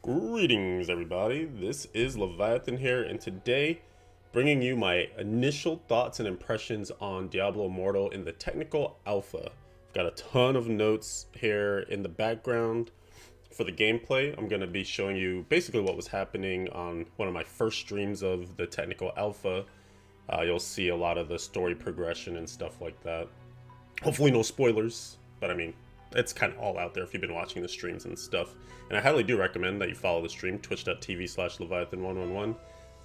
Greetings, everybody. This is Leviathan here, and today, bringing you my initial thoughts and impressions on Diablo Immortal in the technical alpha. I've got a ton of notes here in the background for the gameplay. I'm going to be showing you basically what was happening on one of my first streams of the technical alpha. You'll see a lot of the story progression and stuff like that. Hopefully no spoilers, but I mean, it's kind of all out there if you've been watching the streams and stuff. And I highly do recommend that you follow the stream, twitch.tv/Leviathan111.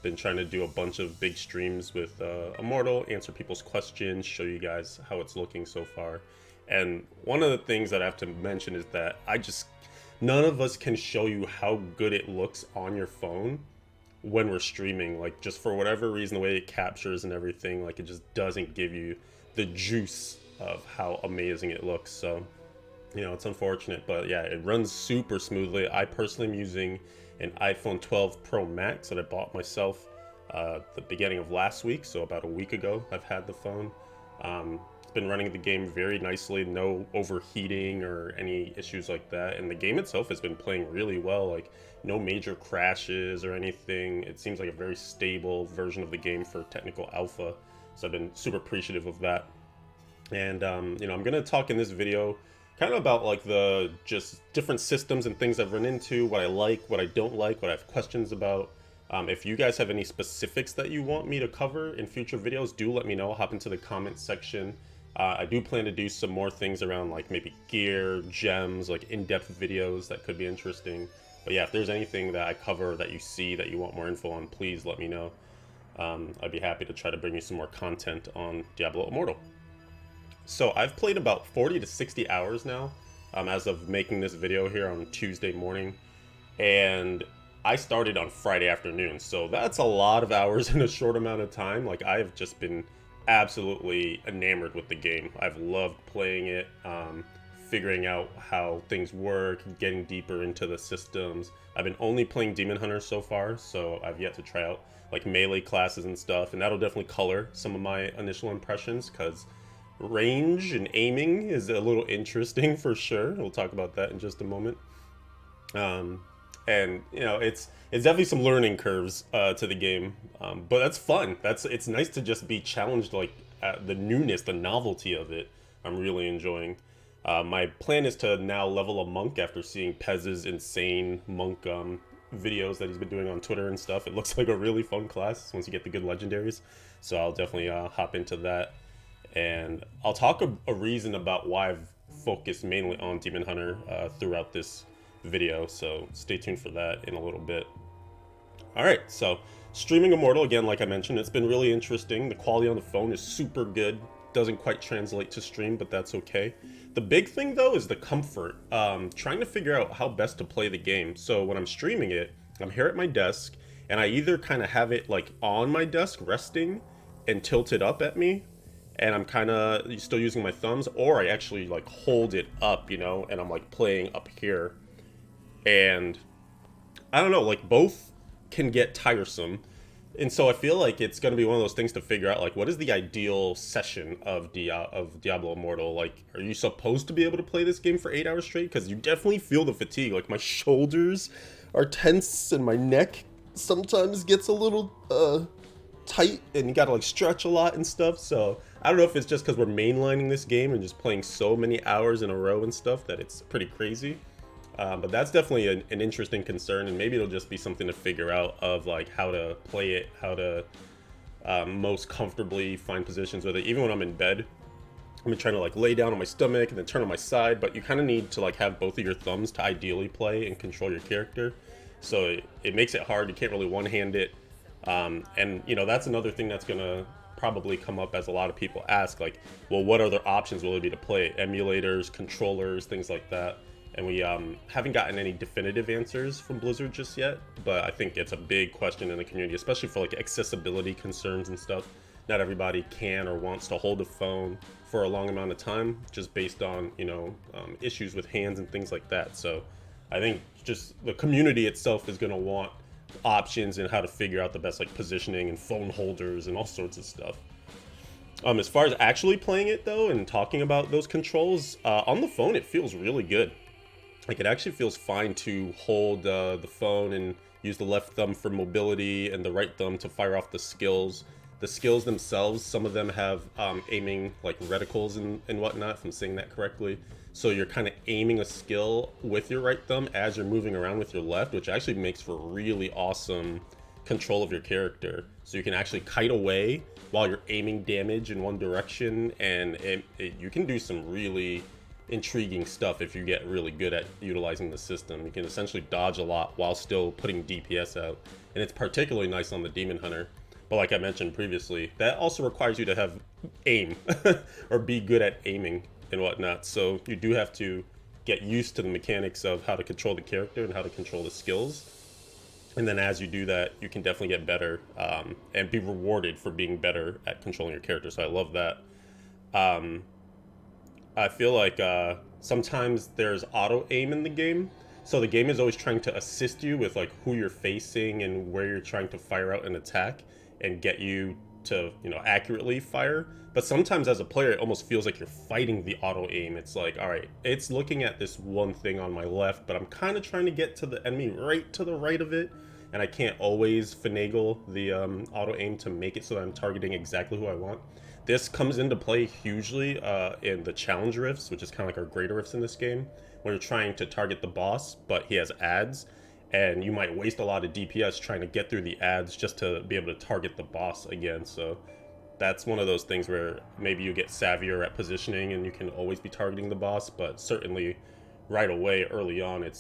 Been trying to do a bunch of big streams with Immortal, answer people's questions, show you guys how it's looking so far. And one of the things that I have to mention is that none of us can show you how good it looks on your phone when we're streaming. Like, just for whatever reason, the way it captures and everything, like, it just doesn't give you the juice of how amazing it looks. So, you know, it's unfortunate, but yeah, it runs super smoothly. I personally am using an iPhone 12 Pro Max that I bought myself the beginning of last week, so about a week ago I've had the phone. It's been running the game very nicely, no overheating or any issues like that, and the game itself has been playing really well, like no major crashes or anything. It seems like a very stable version of the game for technical alpha, so I've been super appreciative of that. And you know, I'm gonna talk in this video kind of about like the just different systems and things I've run into, what I like, what I don't like, what I have questions about. If you guys have any specifics that you want me to cover in future videos, do let me know. Hop into the comments section. I do plan to do some more things around like maybe gear, gems, like in-depth videos that could be interesting. But yeah, if there's anything that I cover that you see that you want more info on, please let me know. I'd be happy to try to bring you some more content on Diablo Immortal. So I've played about 40 to 60 hours now, as of making this video here on Tuesday morning, and I started on Friday afternoon, so that's a lot of hours in a short amount of time. Like, I've just been absolutely enamored with the game. I've loved playing it, figuring out how things work, getting deeper into the systems. I've been only playing Demon Hunter so far, so I've yet to try out like melee classes and stuff, and that'll definitely color some of my initial impressions, because range and aiming is a little interesting for sure. We'll talk about that in just a moment. And you know, it's definitely some learning curves to the game, but that's fun. It's nice to just be challenged, like at the newness, the novelty of it. I'm really enjoying. My plan is to now level a monk after seeing Pez's insane monk videos that he's been doing on Twitter and stuff. It looks like a really fun class once you get the good legendaries, so I'll definitely hop into that. And I'll talk a reason about why I've focused mainly on Demon Hunter throughout this video, so stay tuned for that in a little bit. Alright, so streaming Immortal, again, like I mentioned, it's been really interesting. The quality on the phone is super good. Doesn't quite translate to stream, but that's okay. The big thing, though, is the comfort. Trying to figure out how best to play the game. So when I'm streaming it, I'm here at my desk, and I either kind of have it like on my desk, resting, and tilted up at me, and I'm kind of still using my thumbs, or I actually like hold it up, you know, and I'm like playing up here. And I don't know, like both can get tiresome. And so I feel like it's going to be one of those things to figure out, like, what is the ideal session of Diablo Immortal? Like, are you supposed to be able to play this game for 8 hours straight? Because you definitely feel the fatigue. Like, my shoulders are tense and my neck sometimes gets a little tight, and you gotta like stretch a lot and stuff. So I don't know if it's just because we're mainlining this game and just playing so many hours in a row and stuff that it's pretty crazy, but that's definitely an interesting concern, and maybe it'll just be something to figure out of like how to play it, how to most comfortably find positions with it. Even when I'm in bed, I'm trying to like lay down on my stomach and then turn on my side, but you kind of need to like have both of your thumbs to ideally play and control your character, so it makes it hard. You can't really one-hand it. And you know, that's another thing that's gonna probably come up as a lot of people ask, like, well, what other options will it be to play? Emulators, controllers, things like that. And we haven't gotten any definitive answers from Blizzard just yet, but I think it's a big question in the community, especially for like accessibility concerns and stuff. Not everybody can or wants to hold a phone for a long amount of time, just based on, you know, issues with hands and things like that. So I think just the community itself is going to want options and how to figure out the best like positioning and phone holders and all sorts of stuff. As far as actually playing it though and talking about those controls, on the phone it feels really good. like it actually feels fine to hold the phone and use the left thumb for mobility and the right thumb to fire off the skills. The skills themselves, some of them have aiming like reticles and whatnot, if I'm saying that correctly. So you're kind of aiming a skill with your right thumb as you're moving around with your left, which actually makes for really awesome control of your character. So you can actually kite away while you're aiming damage in one direction, and you can do some really intriguing stuff if you get really good at utilizing the system. You can essentially dodge a lot while still putting DPS out, and it's particularly nice on the Demon Hunter. But like I mentioned previously, that also requires you to have aim or be good at aiming and whatnot. So you do have to get used to the mechanics of how to control the character and how to control the skills. And then as you do that, you can definitely get better and be rewarded for being better at controlling your character. So I love that. Um, I feel like sometimes there's auto aim in the game. So the game is always trying to assist you with like who you're facing and where you're trying to fire out an attack and get you to, you know, accurately fire. But sometimes as a player, it almost feels like you're fighting the auto aim. It's like, all right, it's looking at this one thing on my left, but I'm kind of trying to get to the enemy right to the right of it. And I can't always finagle the auto aim to make it so that I'm targeting exactly who I want. This comes into play hugely in the challenge rifts, which is kind of like our greater rifts in this game, where you're trying to target the boss, but he has ads, and you might waste a lot of DPS trying to get through the ads just to be able to target the boss again. So that's one of those things where maybe you get savvier at positioning and you can always be targeting the boss, but certainly right away early on it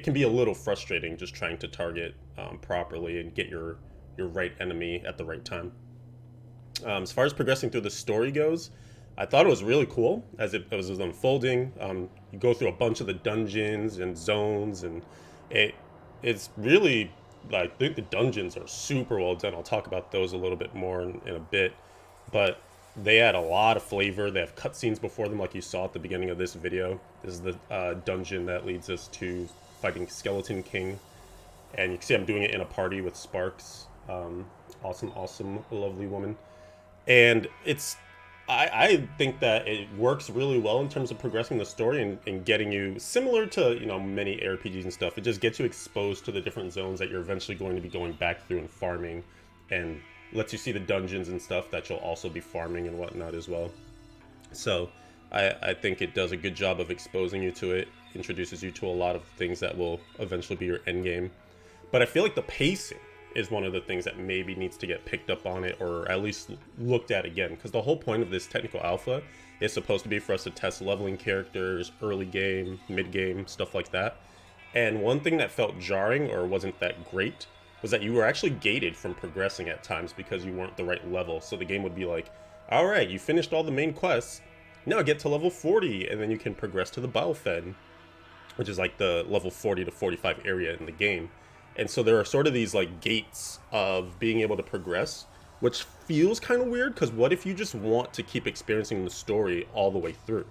can be a little frustrating just trying to target properly and get your right enemy at the right time. As far as progressing through the story goes, I thought it was really cool as it was unfolding. You go through a bunch of the dungeons and zones, and it it's really like I think the dungeons are super well done. I'll talk about those a little bit more in a bit, but they add a lot of flavor. They have cutscenes before them, like you saw at the beginning of this video. This is the dungeon that leads us to fighting Skeleton King, and you can see I'm doing it in a party with Sparks. Awesome, lovely woman. And I think that it works really well in terms of progressing the story and getting you similar to, you know, many RPGs and stuff. It just gets you exposed to the different zones that you're eventually going to be going back through and farming, and lets you see the dungeons and stuff that you'll also be farming and whatnot as well. So I think it does a good job of exposing you to it, introduces you to a lot of things that will eventually be your end game. But I feel like the pacing is one of the things that maybe needs to get picked up on it, or at least looked at again, because the whole point of this technical alpha is supposed to be for us to test leveling characters, early game, mid game, stuff like that. And one thing that felt jarring or wasn't that great was that you were actually gated from progressing at times because you weren't the right level. So the game would be like, all right, you finished all the main quests, now get to level 40 and then you can progress to the Biofed, which is like the level 40 to 45 area in the game. And so there are sort of these like gates of being able to progress, which feels kind of weird, because what if you just want to keep experiencing the story all the way through?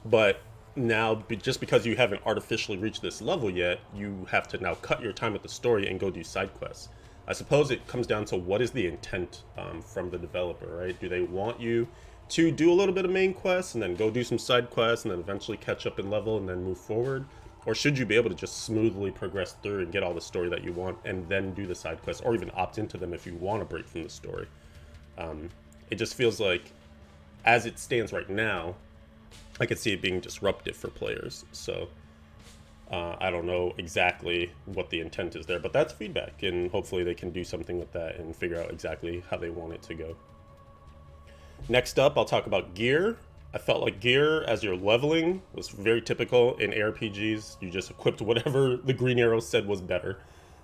But now, just because you haven't artificially reached this level yet, you have to now cut your time with the story and go do side quests. I suppose it comes down to what is the intent from the developer, right? Do they want you to do a little bit of main quests and then go do some side quests and then eventually catch up in level and then move forward? Or should you be able to just smoothly progress through and get all the story that you want and then do the side quests, or even opt into them if you want to break from the story? It just feels like, as it stands right now, I could see it being disruptive for players. So I don't know exactly what the intent is there, but that's feedback, and hopefully they can do something with that and figure out exactly how they want it to go. Next up, I'll talk about gear. I felt like gear as you're leveling was very typical in ARPGs. You just equipped whatever the green arrow said was better.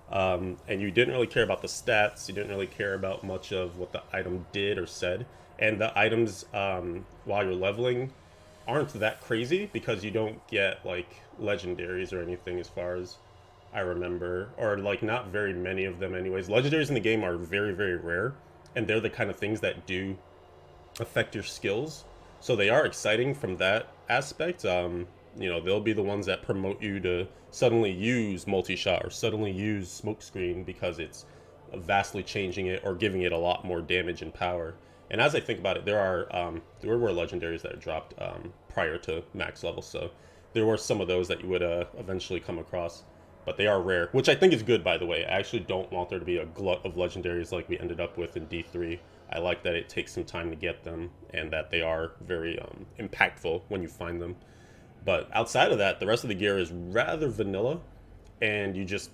And you didn't really care about the stats. You didn't really care about much of what the item did or said. And the items, while you're leveling, aren't that crazy because you don't get like legendaries or anything, as far as I remember. Or like not very many of them anyways. Legendaries in the game are very, very rare. And they're the kind of things that do affect your skills. So they are exciting from that aspect. You know, they'll be the ones that promote you to suddenly use multi-shot or suddenly use smokescreen because it's vastly changing it or giving it a lot more damage and power. And as I think about it, there were legendaries that are dropped prior to max level. So there were some of those that you would eventually come across, but they are rare, which I think is good, by the way. I actually don't want there to be a glut of legendaries like we ended up with in D3. I like that it takes some time to get them and that they are very impactful when you find them. But outside of that, the rest of the gear is rather vanilla, and you just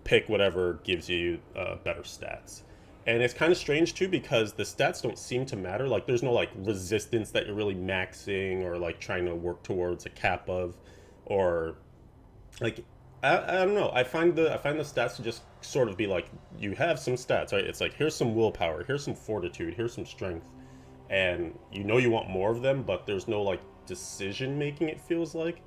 pick whatever gives you better stats. And it's kind of strange too because the stats don't seem to matter. Like there's no like resistance that you're really maxing or like trying to work towards a cap of, or like I don't know. I find the stats to just sort of be like you have some stats, right? It's like here's some willpower, here's some fortitude, here's some strength, and you know you want more of them, but there's no like decision making. It feels like,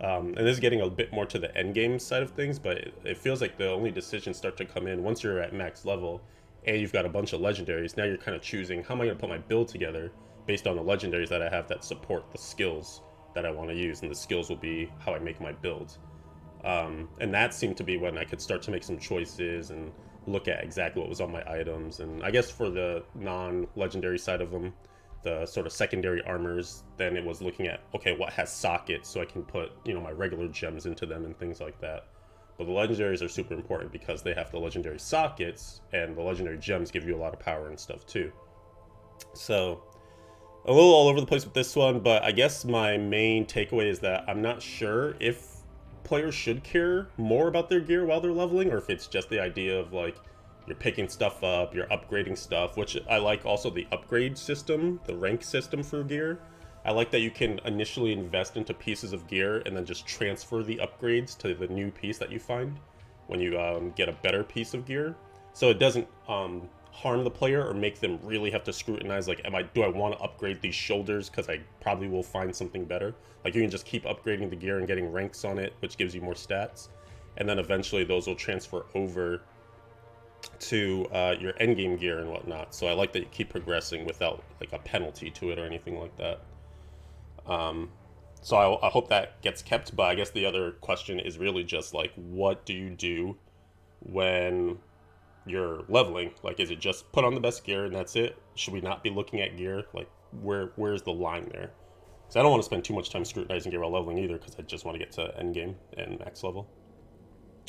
and this is getting a bit more to the end game side of things, but it feels like the only decisions start to come in once you're at max level, and you've got a bunch of legendaries. Now you're kind of choosing how am I going to put my build together based on the legendaries that I have that support the skills that I want to use, and the skills will be how I make my build. And that seemed to be when I could start to make some choices and look at exactly what was on my items. And I guess for the non-legendary side of them, the sort of secondary armors, then it was looking at, okay, what has sockets so I can put, my regular gems into them and things like that. But the legendaries are super important because they have the legendary sockets, and the legendary gems give you a lot of power and stuff too. So a little all over the place with this one, but I guess my main takeaway is that I'm not sure if players should care more about their gear while they're leveling, or if it's just the idea of like you're picking stuff up, you're upgrading stuff, which I like. Also the upgrade system, the rank system for gear. I like that you can initially invest into pieces of gear and then just transfer the upgrades to the new piece that you find when you get a better piece of gear. So it doesn't harm the player or make them really have to scrutinize, like, do I want to upgrade these shoulders because I probably will find something better. Like you can just keep upgrading the gear and getting ranks on it, which gives you more stats, and then eventually those will transfer over to your endgame gear and whatnot. So I like that you keep progressing without like a penalty to it or anything like that. So I hope that gets kept, but I guess the other question is really just like, what do you do when you're leveling? Like, is it just put on the best gear and that's it? Should we not be looking at gear? Like, where's the line there? Because I don't want to spend too much time scrutinizing gear while leveling either, because I just want to get to endgame and max level.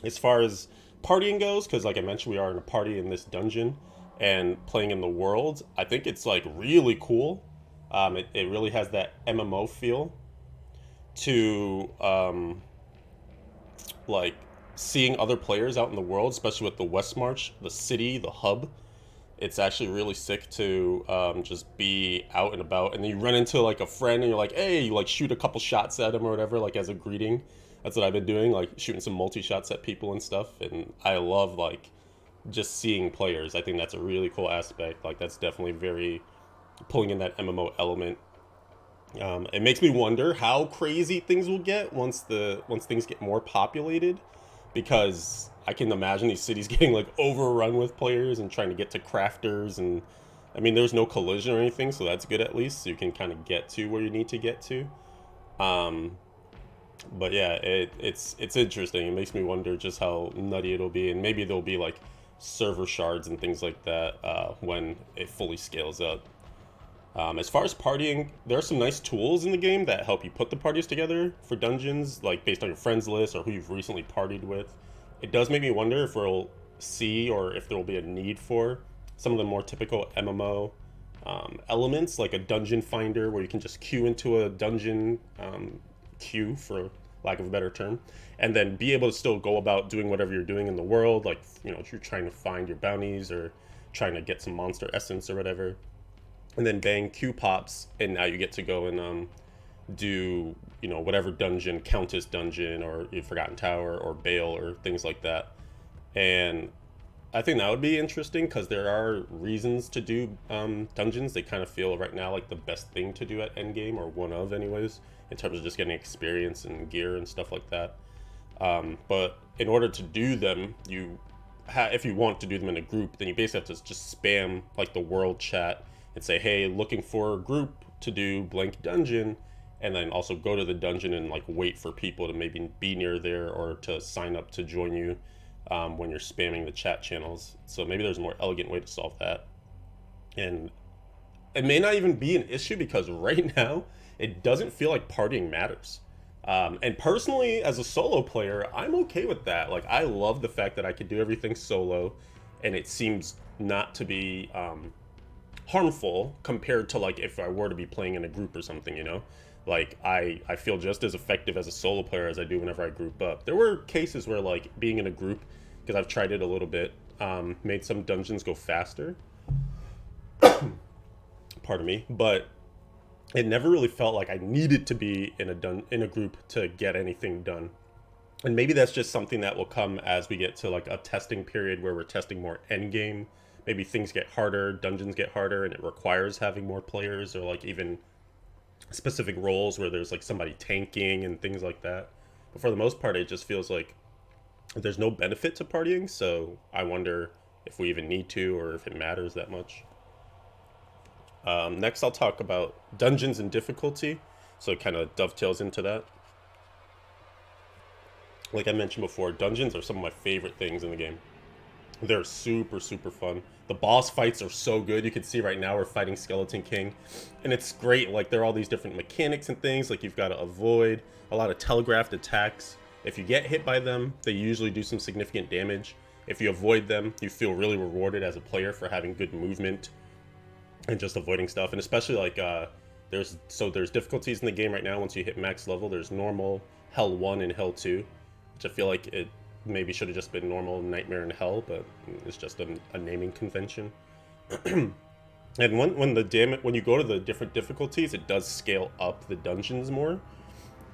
As far as partying goes, because like I mentioned, we are in a party in this dungeon and playing in the world, I think it's like really cool. It really has that MMO feel to like seeing other players out in the world, especially with the West March, the city, the hub. It's actually really sick to just be out and about, and then you run into like a friend, and you're like, "Hey," you like shoot a couple shots at him or whatever, like as a greeting. That's what I've been doing, like shooting some multi shots at people and stuff. And I love like just seeing players. I think that's a really cool aspect. Like that's definitely very pulling in that MMO element. It makes me wonder how crazy things will get once things get more populated, because I can imagine these cities getting like overrun with players and trying to get to crafters. And I mean, there's no collision or anything, so that's good at least. So you can kind of get to where you need to get to. Um, but yeah, it's interesting. It makes me wonder just how nutty it'll be, and maybe there'll be like server shards and things like that when it fully scales up. As far as partying, there are some nice tools in the game that help you put the parties together for dungeons, like based on your friends list or who you've recently partied with. It does make me wonder if we'll see, or if there will be a need for some of the more typical MMO elements, like a dungeon finder where you can just queue into a dungeon queue, for lack of a better term, and then be able to still go about doing whatever you're doing in the world, like, if you're trying to find your bounties or trying to get some monster essence or whatever. And then bang, Q pops, and now you get to go and do whatever dungeon, Countess dungeon, or Forgotten Tower, or Bale, or things like that. And I think that would be interesting because there are reasons to do dungeons. They kind of feel right now like the best thing to do at endgame, or one of anyways, in terms of just getting experience and gear and stuff like that. But in order to do them, if you want to do them in a group, then you basically have to just spam like the world chat and say, hey, looking for a group to do blank dungeon, and then also go to the dungeon and like wait for people to maybe be near there or to sign up to join you when you're spamming the chat channels. So maybe there's a more elegant way to solve that. And it may not even be an issue because right now it doesn't feel like partying matters. And personally, as a solo player, I'm okay with that. Like, I love the fact that I could do everything solo, and it seems not to be harmful compared to like if I were to be playing in a group or something, you know? Like I feel just as effective as a solo player as I do whenever I group up. There were cases where like being in a group, because I've tried it a little bit, made some dungeons go faster. Pardon me, but it never really felt like I needed to be in a group to get anything done. And maybe that's just something that will come as we get to like a testing period where we're testing more endgame. Maybe things get harder, dungeons get harder, and it requires having more players, or like even specific roles where there's like somebody tanking and things like that. But for the most part, it just feels like there's no benefit to partying. So I wonder if we even need to, or if it matters that much. Next, I'll talk about dungeons and difficulty. So it kind of dovetails into that. Like I mentioned before, dungeons are some of my favorite things in the game. They're super, super fun. The boss fights are so good. You can see right now we're fighting Skeleton King. And it's great. Like, there are all these different mechanics and things. Like, you've got to avoid a lot of telegraphed attacks. If you get hit by them, they usually do some significant damage. If you avoid them, you feel really rewarded as a player for having good movement and just avoiding stuff. And especially, like, there's difficulties in the game right now. Once you hit max level, there's normal, Hell 1, and Hell 2. Which I feel like it maybe should have just been normal, nightmare, and hell, but it's just a naming convention. And when you go to the different difficulties, it does scale up the dungeons more.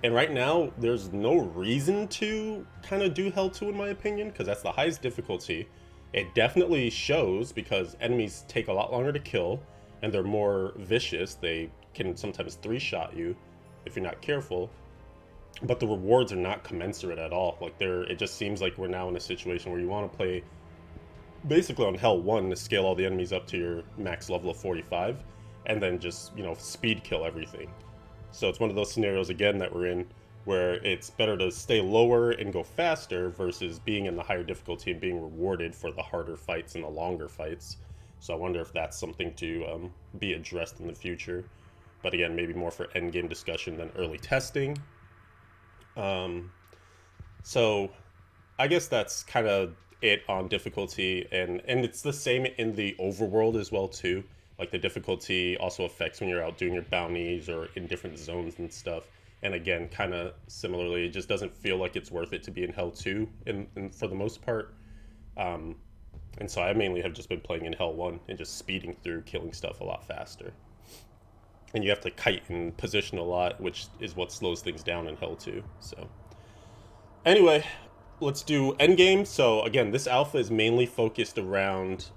And right now, there's no reason to kind of do Hell 2 in my opinion, because that's the highest difficulty. It definitely shows because enemies take a lot longer to kill, and they're more vicious. They can sometimes three-shot you if you're not careful. But the rewards are not commensurate at all. Like it just seems like we're now in a situation where you want to play basically on Hell 1 to scale all the enemies up to your max level of 45, and then just, speed kill everything. So it's one of those scenarios again that we're in where it's better to stay lower and go faster versus being in the higher difficulty and being rewarded for the harder fights and the longer fights. So I wonder if that's something to be addressed in the future. But again, maybe more for endgame discussion than early testing. So I guess that's kind of it on difficulty, and it's the same in the overworld as well too. Like the difficulty also affects when you're out doing your bounties or in different zones and stuff. And again, kind of similarly, it just doesn't feel like it's worth it to be in Hell 2 in for the most part. And so I mainly have just been playing in Hell 1 and just speeding through, killing stuff a lot faster. And you have to kite and position a lot, which is what slows things down in Hell 2. So anyway, let's do endgame. So again, this alpha is mainly focused around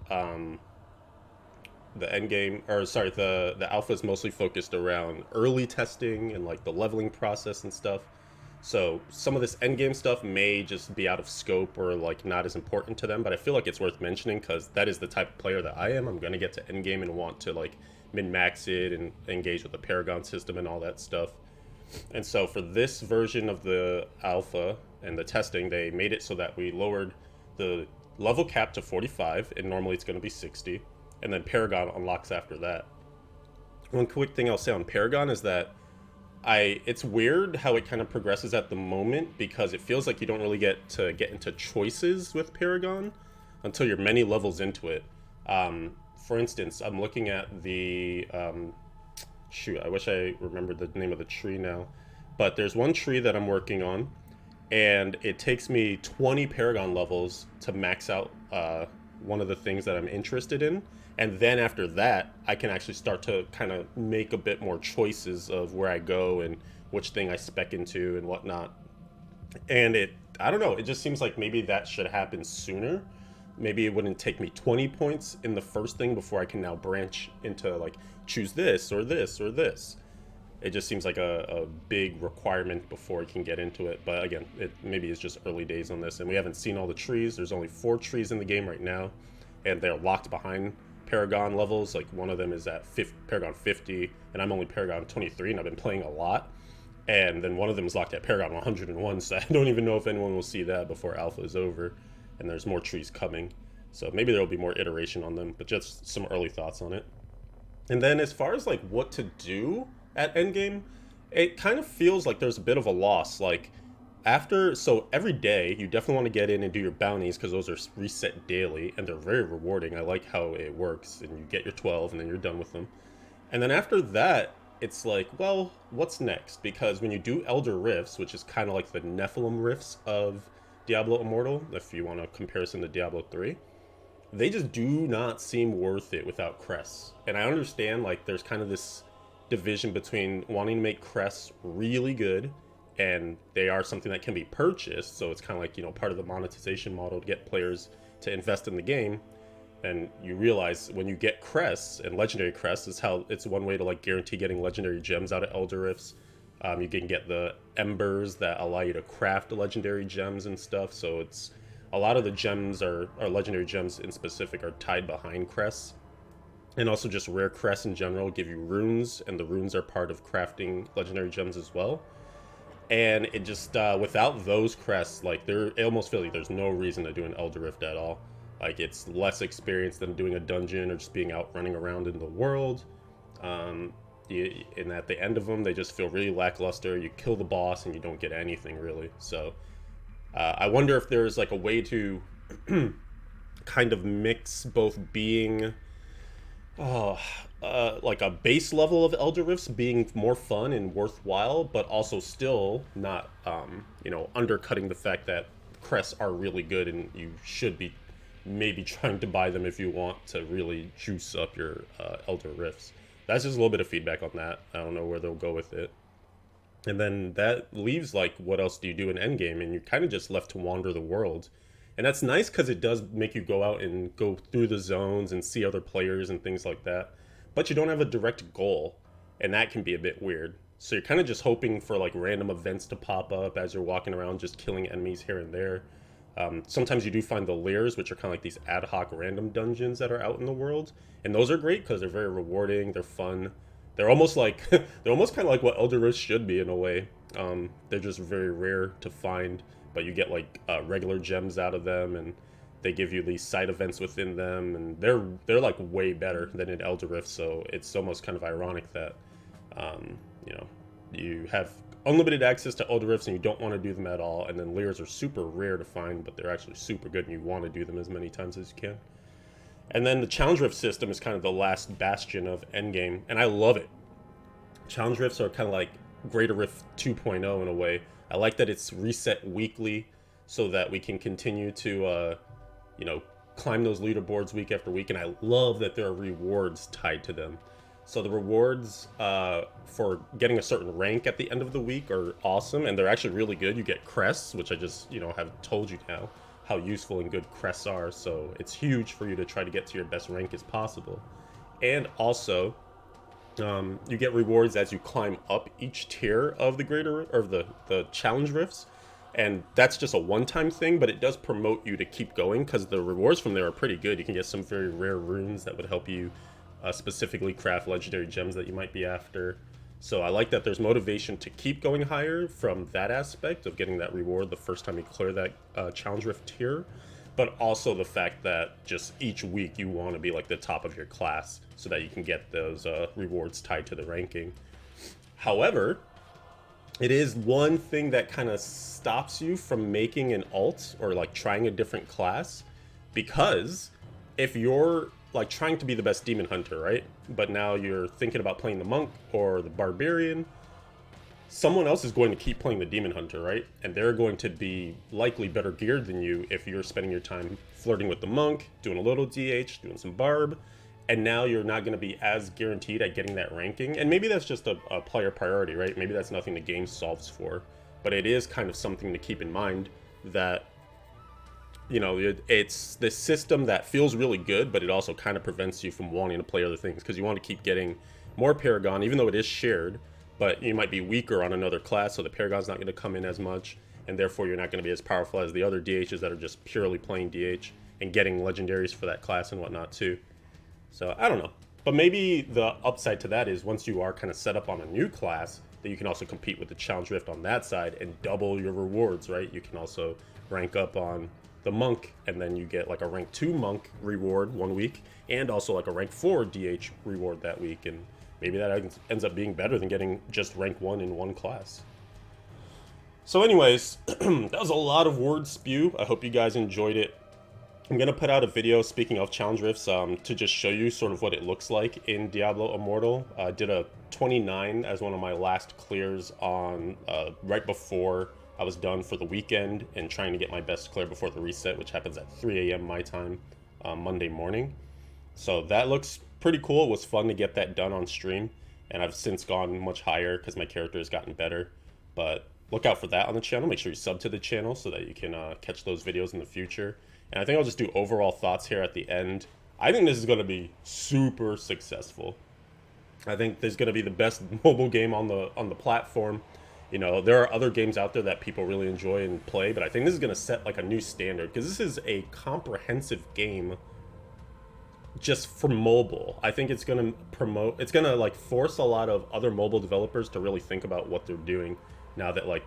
the endgame, or sorry, the alpha is mostly focused around early testing and like the leveling process and stuff. So some of this endgame stuff may just be out of scope or like not as important to them, but I feel like it's worth mentioning because that is the type of player that I am. I'm gonna get to endgame and want to like min-max it and engage with the Paragon system and all that stuff. And so for this version of the alpha and the testing, they made it so that we lowered the level cap to 45, and normally it's going to be 60, and then Paragon unlocks after that. One quick thing I'll say on Paragon is that it's weird how it kind of progresses at the moment, because it feels like you don't really get into choices with Paragon until you're many levels into it. For instance, I'm looking at the shoot, I wish I remembered the name of the tree now, but there's one tree that I'm working on, and it takes me 20 Paragon levels to max out one of the things that I'm interested in. And then after that, I can actually start to kind of make a bit more choices of where I go and which thing I spec into and whatnot. And I don't know, it just seems like maybe that should happen sooner. Maybe it wouldn't take me 20 points in the first thing before I can now branch into like choose this or this or this. It just seems like a big requirement before I can get into it. But again, it maybe it's just early days on this, and we haven't seen all the trees. There's only 4 trees in the game right now, and they're locked behind Paragon levels. Like one of them is at Paragon 50, and I'm only Paragon 23, and I've been playing a lot. And then one of them is locked at Paragon 101, so I don't even know if anyone will see that before Alpha is over. And there's more trees coming, so maybe there will be more iteration on them, but just some early thoughts on it. And then as far as like what to do at endgame, it kind of feels like there's a bit of a loss. Like so every day you definitely want to get in and do your bounties because those are reset daily and they're very rewarding. I like how it works, and you get your 12 and then you're done with them. And then after that, it's like, well, what's next? Because when you do Elder Rifts, which is kind of like the Nephilim Rifts of Diablo Immortal, if you want a comparison to Diablo 3, they just do not seem worth it without crests. And I understand, like, there's kind of this division between wanting to make crests really good, and they are something that can be purchased, so it's kind of like, part of the monetization model to get players to invest in the game. And you realize when you get crests, and legendary crests is how it's one way to like guarantee getting legendary gems out of Elder Rifts. You can get the embers that allow you to craft legendary gems and stuff. So it's a lot of the gems are legendary gems in specific are tied behind crests. And also just rare crests in general give you runes, and the runes are part of crafting legendary gems as well. And it just without those crests, like it almost feels like there's no reason to do an Elder Rift at all. Like, it's less experience than doing a dungeon or just being out running around in the world. And at the end of them, they just feel really lackluster. You kill the boss and you don't get anything really. So I wonder if there's like a way to kind of mix both being like a base level of Elder Rifts being more fun and worthwhile, but also still not undercutting the fact that crests are really good and you should be maybe trying to buy them if you want to really juice up your Elder Rifts. That's just a little bit of feedback on that. I don't know where they'll go with it. And then that leaves, like, what else do you do in endgame? And you're kind of just left to wander the world. And that's nice because it does make you go out and go through the zones and see other players and things like that. But you don't have a direct goal, and that can be a bit weird. So you're kind of just hoping for, like, random events to pop up as you're walking around, just killing enemies here and there. Sometimes you do find the lairs, which are kind of like these ad hoc random dungeons that are out in the world, and those are great because they're very rewarding. They're fun. They're almost like they're almost kind of like what Elder Rifts should be in a way. They're just very rare to find, but you get like regular gems out of them, and they give you these side events within them, and they're like way better than in Elder Rift. So it's almost kind of ironic that you have unlimited access to Elder Rifts and you don't want to do them at all, and then lairs are super rare to find, but they're actually super good and you want to do them as many times as you can. And then the challenge rift system is kind of the last bastion of endgame, and I love it. Challenge rifts are kind of like Greater Rift 2.0 in a way. I like that it's reset weekly so that we can continue to climb those leaderboards week after week, and I love that there are rewards tied to them. So the rewards for getting a certain rank at the end of the week are awesome, and they're actually really good. You get crests, which I just have told you now how useful and good crests are. So it's huge for you to try to get to your best rank as possible. And also, you get rewards as you climb up each tier of the the challenge rifts, and that's just a one-time thing, but it does promote you to keep going because the rewards from there are pretty good. You can get some very rare runes that would help you specifically craft legendary gems that you might be after. So I like that there's motivation to keep going higher from that aspect of getting that reward the first time you clear that challenge rift tier, but also the fact that just each week you want to be like the top of your class so that you can get those rewards tied to the ranking. However, it is one thing that kind of stops you from making an alt or like trying a different class, because if you're like trying to be the best demon hunter, right? But now you're thinking about playing the monk or the barbarian, someone else is going to keep playing the demon hunter, right? And they're going to be likely better geared than you if you're spending your time flirting with the monk, doing a little DH, doing some barb, and now you're not going to be as guaranteed at getting that ranking. And maybe that's just a player priority, right? Maybe that's nothing the game solves for, but it is kind of something to keep in mind that it's this system that feels really good, but it also kind of prevents you from wanting to play other things because you want to keep getting more Paragon, even though it is shared, but you might be weaker on another class, so the Paragon's not going to come in as much, and therefore you're not going to be as powerful as the other DHs that are just purely playing DH and getting legendaries for that class and whatnot too. So I don't know. But maybe the upside to that is once you are kind of set up on a new class, that you can also compete with the Challenge Rift on that side and double your rewards, right? You can also rank up on the monk, and then you get like a rank 2 monk reward one week, and also like a rank 4 DH reward that week, and maybe that ends up being better than getting just rank 1 in one class. So anyways, that was a lot of word spew. I hope you guys enjoyed it. I'm going to put out a video, speaking of challenge rifts, to just show you sort of what it looks like in Diablo Immortal. I did a 29 as one of my last clears on right before I was done for the weekend and trying to get my best clear before the reset, which happens at 3 a.m. my time Monday morning. So that looks pretty cool. It was fun to get that done on stream, and I've since gone much higher because my character has gotten better. But look out for that on the channel. Make sure you sub to the channel so that you can catch those videos in the future. And I think I'll just do overall thoughts here at the end. I think this is going to be super successful. I think this is going to be the best mobile game on the platform. You know, there are other games out there that people really enjoy and play, but I think this is going to set like a new standard because this is a comprehensive game just for mobile. I think it's going to like force a lot of other mobile developers to really think about what they're doing now that like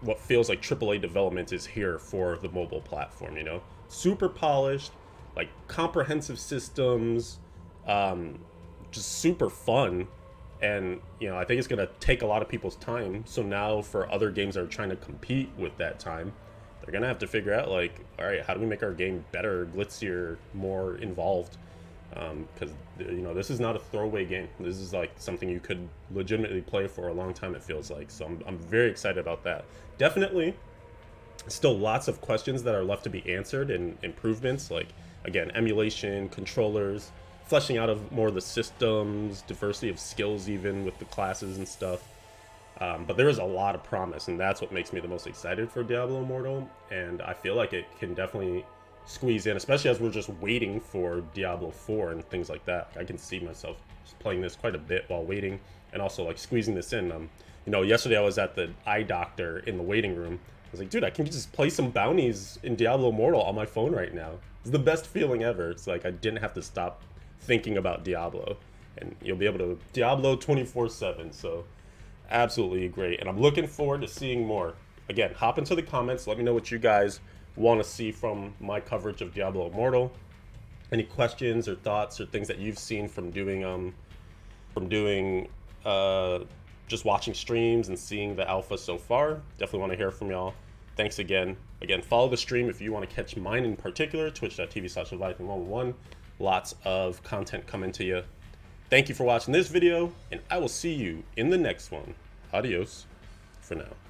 what feels like AAA development is here for the mobile platform, you know? Super polished, like comprehensive systems, just super fun. And, you know, I think it's going to take a lot of people's time. So now for other games that are trying to compete with that time, they're going to have to figure out, like, all right, how do we make our game better, glitzier, more involved? Because, you know, this is not a throwaway game. This is, like, something you could legitimately play for a long time, it feels like. So I'm very excited about that. Definitely still lots of questions that are left to be answered and improvements, like, again, emulation, controllers, fleshing out of more of the systems, diversity of skills even with the classes and stuff. But there is a lot of promise, and that's what makes me the most excited for Diablo Immortal. And I feel like it can definitely squeeze in, especially as we're just waiting for Diablo 4 and things like that. I can see myself just playing this quite a bit while waiting, and also like squeezing this in. You know, yesterday I was at the eye doctor in the waiting room. I was like, dude, I can just play some bounties in Diablo Immortal on my phone right now. It's the best feeling ever. It's like I didn't have to stop thinking about Diablo, and you'll be able to Diablo 24/7. So absolutely great, and I'm looking forward to seeing more. Again, hop into the comments, let me know what you guys want to see from my coverage of Diablo Immortal. Any questions or thoughts or things that you've seen from doing just watching streams and seeing the alpha so far. Definitely want to hear from y'all. Thanks again. Again, follow the stream if you want to catch mine in particular, twitch.tv/Leviathan111. Lots of content coming to you. Thank you for watching this video, and I will see you in the next one. Adios for now.